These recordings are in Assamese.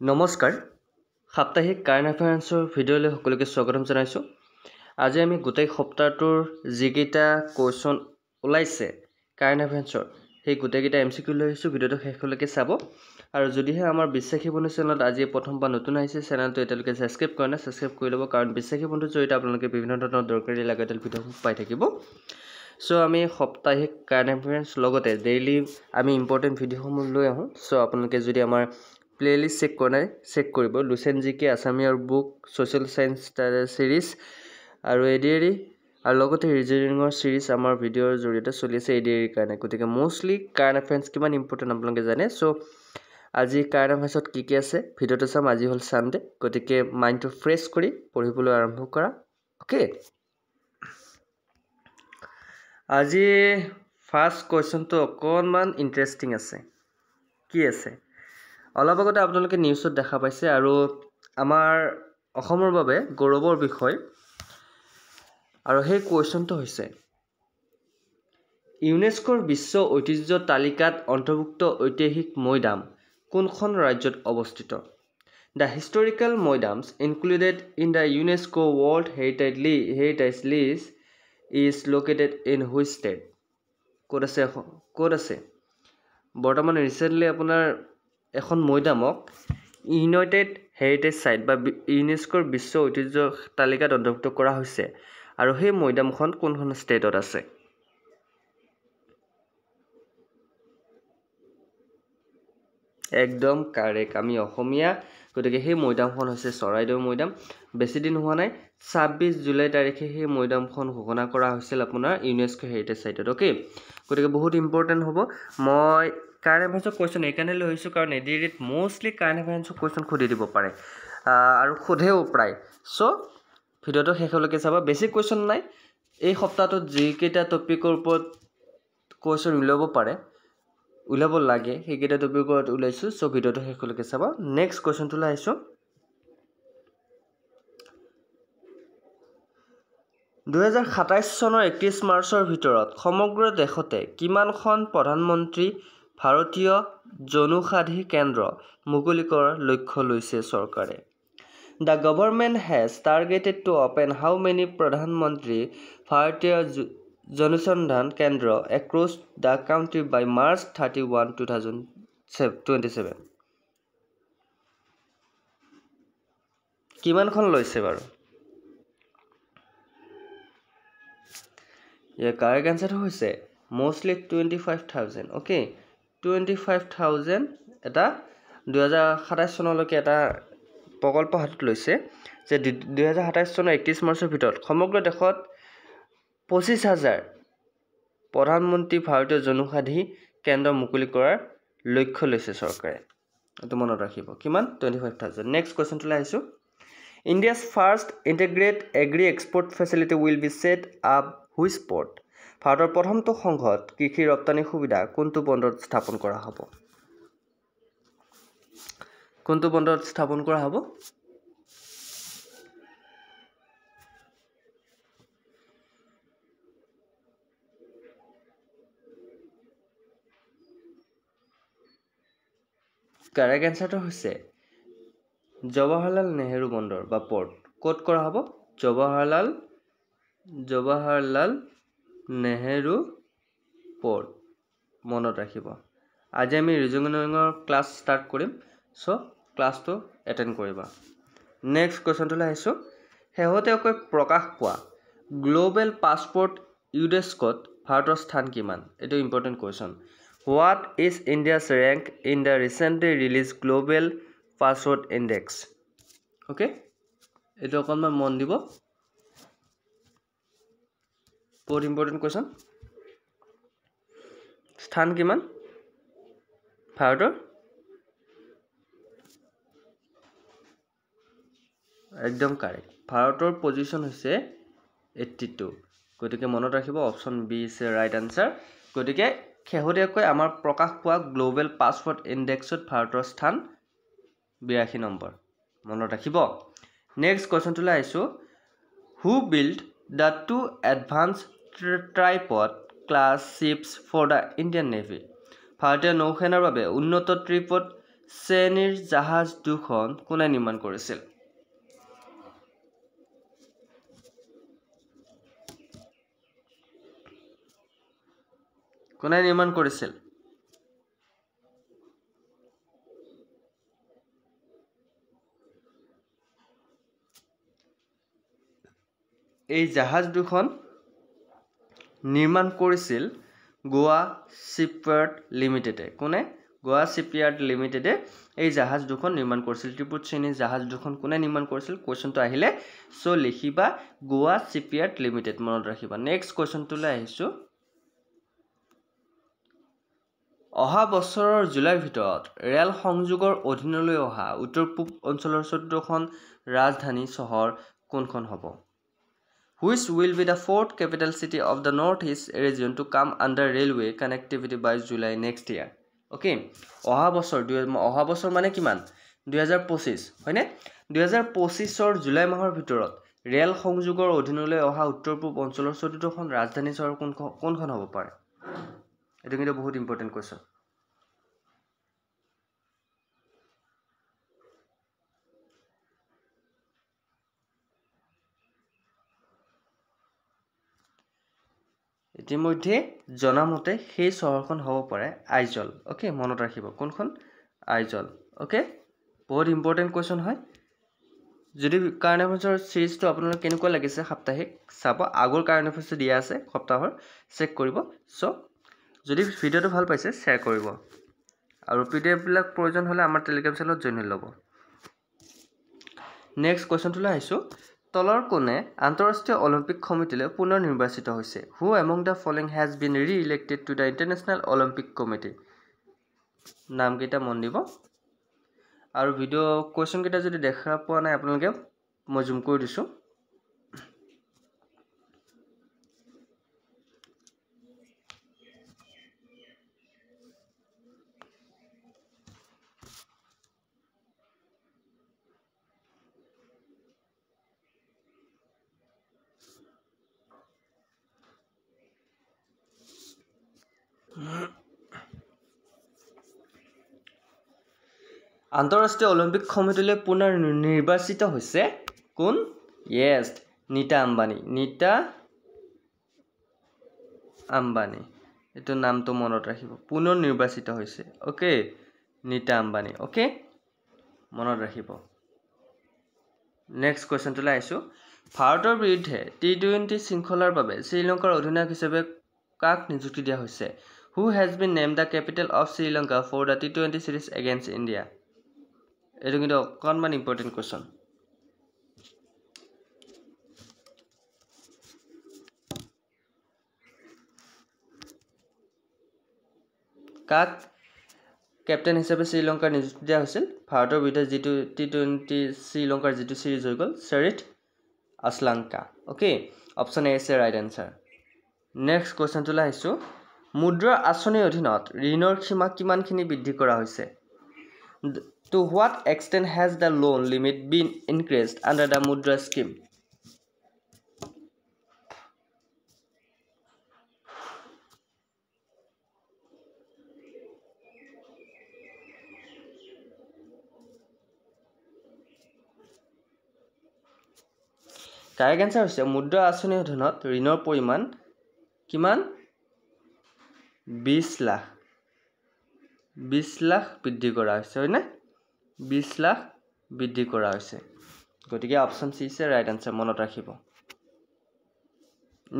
নমস্কাৰ সাপ্তাহিক কাৰেণ্ট এফেয়াৰ্ছৰ ভিডিঅ'লৈ সকলোকে স্বাগতম জনাইছোঁ। আজি আমি গোটেই সপ্তাহটোৰ যিকেইটা কুৱেশ্যন ওলাইছে কাৰেণ্ট এফেয়াৰ্ছৰ সেই গোটেইকেইটা MCQ লৈ আহিছোঁ। ভিডিঅ'টো শেষলৈকে চাব আৰু যদিহে আমাৰ বিশ্বাসী বন্ধু চেনেলত আজি প্ৰথমবাৰ নতুন আহিছে চেনেলটো এতিয়ালৈকে ছাবস্ক্ৰাইব কৰা নাই ছাবস্ক্ৰাইব কৰি ল'ব, কাৰণ বিশ্বাসী বন্ধুৰ জৰিয়তে আপোনালোকে বিভিন্ন ধৰণৰ দৰকাৰী লাগতিয়াল ভিডিঅ'সমূহ পাই থাকিব। চ' আমি সাপ্তাহিক কাৰেণ্ট এফেয়াৰ্ছ লগতে ডেইলি আমি ইম্পৰ্টেণ্ট ভিডিঅ'সমূহ লৈ আহোঁ। চ' আপোনালোকে যদি আমাৰ প্লেলিষ্ট চেক কৰা নাই চেক কৰিব। লুচেন জিকে আছামিয়াৰ বুক, ছ'চিয়েল চায়েন্স চিৰিজ আৰু এডিআৰি আৰু লগতে ৰিজনিঙৰ চিৰিজ আমাৰ ভিডিঅ'ৰ জৰিয়তে চলি আছে এডিআৰিৰ কাৰণে। গতিকে মষ্টলি কাৰেণ্ট এফেয়াৰ্ছ কিমান ইম্পৰ্টেণ্ট আপোনালোকে জানে। চ' আজি কাৰেণ্ট এফেয়াৰ্ছত কি আছে ভিডিঅ'টো চাম। আজি হ'ল ছানডে, গতিকে মাইণ্ডটো ফ্ৰেছ কৰি পঢ়িবলৈ আৰম্ভ কৰা। অ'কে, আজি ফাৰ্ষ্ট কুৱেশ্যনটো অকণমান ইণ্টাৰেষ্টিং আছে। কি আছে? অলপ আগতে আপোনালোকে নিউজত দেখা পাইছে আৰু আমাৰ অসমৰ বাবে গৌৰৱৰ বিষয়। আৰু সেই কুৱেশ্যনটো হৈছে ইউনেস্কোৰ বিশ্ব ঐতিহ্য তালিকাত অন্তৰ্ভুক্ত ঐতিহাসিক মৈদাম কোনখন ৰাজ্যত অৱস্থিত? The historical Moidams included in the UNESCO world heritage list is located in which state? ক'ত আছে? বৰ্তমান ৰিচেণ্টলি আপোনাৰ এখন মৈদামক ইউনাইটেড হেৰিটেজ চাইট বা ইউনেস্কোৰ বিশ্ব ঐতিহ্য তালিকাত অন্তৰ্ভুক্ত কৰা হৈছে আৰু সেই মৈদামখন কোনখন ষ্টেটত আছে? একদম কাৰেক্ট, আমি অসমীয়া, গতিকে সেই মৈদামখন হৈছে চৰাইদেউ মৈদাম। বেছি দিন হোৱা নাই, 26 জুলাই তাৰিখে সেই মৈদামখন ঘোষণা কৰা হৈছিল আপোনাৰ ইউনেস্কো হেৰিটেজ চাইটত। অ'কে, গতিকে বহুত ইম্পৰ্টেণ্ট হ'ব। মই কাৰেণ্ট এফেয়াৰ্ছৰ কুৱেশ্যন এইকাৰণে লৈ আহিছোঁ কাৰণ এডিআৰিত মষ্টলি কাৰেণ্ট এফেয়াৰ্ছৰ কুৱেশ্যন সুধি দিব পাৰে আৰু সোধেও প্ৰায়। চ' ভিডিঅ'টো শেষলৈকে চাবা। বেছি কুৱেশ্যন নাই, এই সপ্তাহটোত যিকেইটা টপিকৰ ওপৰত কুৱেশ্যন ওলাব লাগে সেইকেইটা টপিকৰ ওপৰত ওলাইছোঁ। চ' ভিডিঅ'টো শেষলৈকে চাবা। নেক্সট কুৱেশ্যনটোলৈ আহিছোঁ। 2027 চনৰ 31 মাৰ্চৰ ভিতৰত সমগ্ৰ দেশতে কিমানখন প্ৰধানমন্ত্ৰী ভাৰতীয় জনৌষাধি কেন্দ্ৰ মুকলি কৰাৰ লক্ষ্য লৈছে চৰকাৰে? The government has targeted to open how many Pradhan Mantri Bhartiya Janaushadhi Kendra across the country by March 31, 2027? কিমানখন লৈছে বাৰু? ইয়াৰ কাৰেক্ট এনচাৰটো হৈছে মষ্টলি 25,000। অ'কে, 25,000 এটা 2027 চনলৈকে এটা প্ৰকল্প হাতত লৈছে যে 2027 চনৰ 31 মাৰ্চৰ ভিতৰত সমগ্ৰ দেশত 25,000 প্ৰধানমন্ত্ৰী ভাৰতীয় জনৌষাধি কেন্দ্ৰ মুকলি কৰাৰ লক্ষ্য লৈছে চৰকাৰে। এইটো মনত ৰাখিব। কিমান? 25,000। নেক্সট কুৱেশ্যনটোলৈ আহিছোঁ। India's first integrated agri export facility will be set up which port? ভাৰতৰ প্ৰথমটো সংহত কৃষি ৰপ্তানি সুবিধা কোনটো বন্দৰত স্থাপন কৰা হ'ব? কোনটো বন্দৰত স্থাপন কৰা হ'ব? কাৰেক্ট এনচাৰটো হৈছে জৱাহৰলাল নেহেৰু বন্দৰ বা পৰ্ট। ক'ত কৰা হ'ব? জৱাহৰলাল নেহেৰু পৰ্ট। মনত ৰাখিব। আজি আমি ৰিজনিঙৰ ক্লাছ ষ্টাৰ্ট কৰিম। চ' ক্লাছটো এটেণ্ড কৰিবা। নেক্সট কুৱেশ্যনটোলৈ আহিছোঁ। শেহতীয়াকৈ প্ৰকাশ পোৱা গ্ল'বেল পাছপৰ্ট ইউনেস্কোত ভাৰতৰ স্থান কিমান? এইটো important question. What is India's rank in the recently release global passport index? Okay, এইটো অকণমান মন দিব, বহুত ইম্পৰ্টেণ্ট কুৱেশ্যন। স্থান কিমান ভাৰতৰ? একদম কাৰেক্ট, ভাৰতৰ পজিশ্যন হৈছে 82। গতিকে মনত ৰাখিব option B is a right answer. গতিকে শেহতীয়াকৈ আমাৰ প্ৰকাশ পোৱা গ্ল'বেল পাছপৰ্ট ইণ্ডেক্সত ভাৰতৰ স্থান 82 নম্বৰ। মনত ৰাখিব। নেক্সট কুৱেশ্যনটোলৈ আহিছোঁ। Who build the 2 advance tripod class ships for the Indian navy? ভাৰতীয় নৌসেনাৰ বাবে উন্নত ট্ৰিপড শ্ৰেণীৰ জাহাজ দুখন কোনে নিৰ্মাণ কৰিছিল কোনে নিৰ্মাণ কৰিছিল এই জাহাজ দুখন নিৰ্মাণ কৰিছিল গোৱা শিপয়াৰ্ড লিমিটেডে কোনে গোৱা শিপয়াৰ্ড লিমিটেডে এই জাহাজ দুখন নিৰ্মাণ কৰিছিল ত্ৰিপুট শ্ৰেণীৰ জাহাজ দুখন কোনে নিৰ্মাণ কৰিছিল কোৱেশ্চনটো আহিলে সো লিখিবা গোৱা শিপয়াৰ্ড লিমিটেড মনত ৰাখিবা নেক্সট কোৱেশ্চনটোলৈ আহিছো অহা বছৰৰ জুলাইৰ ভিতৰত ৰেল সংযোগৰ অধীনলৈ অহা উত্তৰ পূব অঞ্চলৰ 14খন ৰাজধানী চহৰ কোনখন হ'ব Which will be the fourth capital city of the Northeast region to come under railway connectivity by July next year? Okay. অহা বছৰ মানে কিমান 2025 হয়নে 2025 ৰ জুলাই মাহৰ ভিতৰত ৰেল সংযোগৰ অধীনলৈ অহা উত্তৰ পূব অঞ্চলৰ 14খন ৰাজধানী চহৰ কোনখন হ'ব পাৰে এটো কিন্তু বহুত ইম্পৰ্টেন্ট কোৱেশ্চন ইতিমধ্যে জনামতে সেই চহৰখন হ'ব পাৰে আইজল ওকে মনত ৰাখিব কোনখন আইজল ওকে বহুত ইম্পৰ্টেন্ট কোৱেশ্চন হয় যদি কাৰেণ্ট এফেয়াৰ্সৰ সিৰিজটো আপোনালোক কেনেকুৱা লাগিছে সাপ্তাহিক চাব আগৰ কাৰেণ্ট এফেয়াৰ্স দিয়া আছে সপ্তাহৰ চেক কৰিব সো যদি ভিডিওটো ভাল পাইছে শেয়াৰ কৰিব আৰু পিডিএফ বিলাক প্ৰয়োজন হলে আমাৰ টেলিগ্ৰাম চেনেলত জয়েন হৈ ল'ব নেক্সট কোৱেশ্চনটোলৈ আহিছো তলৰ কোনে আন্তঃৰাষ্ট্ৰীয় অলিম্পিক কমিটিলৈ পুনৰ নিৰ্বাচিত হৈছে who among the following has been re-elected to the International Olympic Committee নাম কেইটা মন দিব আৰু ভিডিও কোৱেশ্চন কেইটা যদি দেখা পোৱা নাই আপোনালোকে মই জুম কৰি দিছো আন্তঃৰাষ্ট্ৰীয় অলিম্পিক কমিটিলৈ পুনৰ নিৰ্বাচিত হৈছে কোন ইয়েস নীতা আম্বানী এটো নামটো মনত ৰাখিব পুনৰ নিৰ্বাচিত হৈছে ওকে নীতা আম্বানী ওকে মনত ৰাখিব নেক্সট কোৱেশ্চনটোলৈ আহিছো ভাৰতৰ বিৰুদ্ধে টি20 শৃংখলাৰ বাবে শ্ৰীলংকাৰ অধিনায়ক হিচাপে কাক নিযুক্তি দিয়া হৈছে who has been named the capital of Sri Lanka for the T20 series against India এটো কিন্তু অকনমান ইম্পৰ্টেন্ট কোৱেশ্চন কাক ক্যাপ্টেন হিচাপে শ্ৰীলংকাৰ নিযুক্তি দিয়া হৈছিল ভাৰতৰ বিৰুদ্ধে যেটো টি20 শ্ৰীলংকাৰ যেটো সিৰিজ হৈ গল Charith Asalanka okay option A is right answer next কোৱেশ্চনটোলৈ আহিছো মুদ্ৰা আঁচনিৰ অধীনত ঋণৰ সীমা কিমানখিনি বৃদ্ধি কৰা হৈছে To what extent has the loan limit been increased under the Mudra scheme? Correct answer is Mudra আঁচনিৰ অধীনত ঋণৰ পৰিমাণ কিমান 20 লাখ বৃদ্ধি কৰা হৈছে হয় না 20 লাখ বৃদ্ধি কৰা হৈছে গতিকে option C is right answer মনত ৰাখিব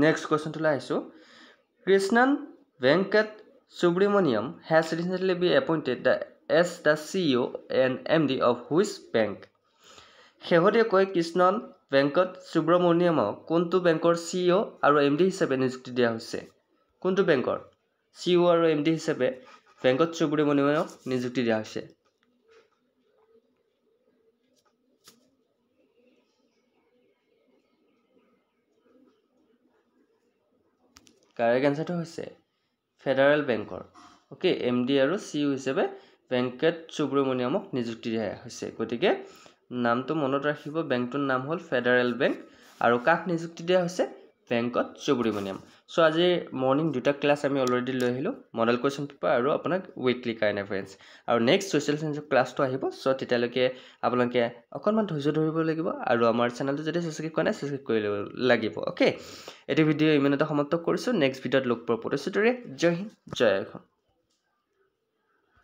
নেক্সট কোৱেশ্চনটোলৈ আহিছো Krishnan Venkat Subramaniam has recently been appointed as the CEO and MD of which bank শেহতীয়াকৈ কৃষ্ণন ভেংকট সুব্ৰমণিয়মক কোনটো বেংকৰ CEO আৰু MD হিচাপে নিযুক্তি দিয়া হৈছে কোনটো বেংকৰ CEO আৰু MD হিচাপে ভেংকট সুব্ৰমণিয়মক নিযুক্তি দিয়া হৈছে কাৰেক্ট আনসাৰটো হৈছে ফেডাৰেল বেংকৰ ওকে MD আৰু CEO হিচাপে ভেংকট সুব্ৰমণিয়মক নিযুক্তি দিয়া হৈছে গতিকে নামটো মনত ৰাখিব বেংকটোৰ নাম হ'ল ফেডাৰেল বেংক আৰু কাক নিযুক্তি দিয়া হৈছে বেংকত সুব্ৰমণিয়াম সো আজি মৰ্নিং দুটা ক্লাছ আমি অলৰেডি লৈ আহিলোঁ মডেল কুৱেশ্যন পেপাৰ আৰু আপোনাক উইকলি কাৰেণ্ট এফেয়াৰ্ছ আৰু নেক্সট ছ'চিয়েল সায়েন্সৰ ক্লাছটো আহিব সো তেতিয়ালৈকে আপোনালোকে অকণমান ধৈৰ্য ধৰিব লাগিব আৰু আমাৰ চেনেলটো যদি ছাবস্ক্ৰাইব কৰা নাই ছাবস্ক্ৰাইব কৰি ল'ব লাগিব অ'কে এইটো ভিডিঅ' ইমানতে সমাপ্ত কৰিছোঁ নেক্সট ভিডিঅ'ত লগ পোৱাৰ প্ৰতিশ্ৰুতিৰে জয় হিন্দ জয় অসম